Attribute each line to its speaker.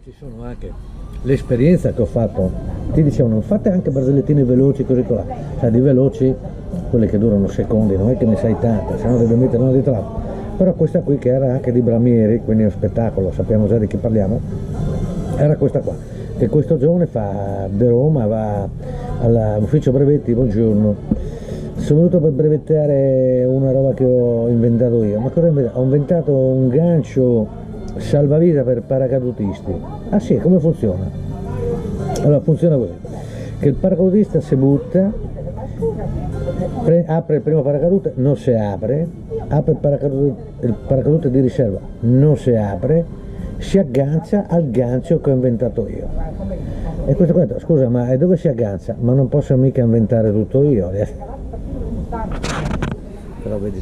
Speaker 1: ci sono anche l'esperienza che ho fatto, ti dicevano fate anche barzellettine veloci così qua, sai, di veloci, quelle che durano secondi, non è che ne sai tante, se no devi mettere una dietro l'altra. Però questa qui che era anche di Bramieri, quindi è un spettacolo, sappiamo già di chi parliamo, era questa qua, che questo giovane fa da Roma, va all'ufficio brevetti, buongiorno, sono venuto per brevettare una roba che ho inventato io. Ma cosa ho inventato? Ho inventato un gancio salvavita per paracadutisti. Ah sì, come funziona? Allora funziona così, che il paracadutista si butta, apre il primo paracadute, non si apre, apre il paracadute di riserva, non si apre, si aggancia al gancio che ho inventato io. E questo qua, scusa, ma dove si aggancia? Ma non posso mica inventare tutto io. Però vedi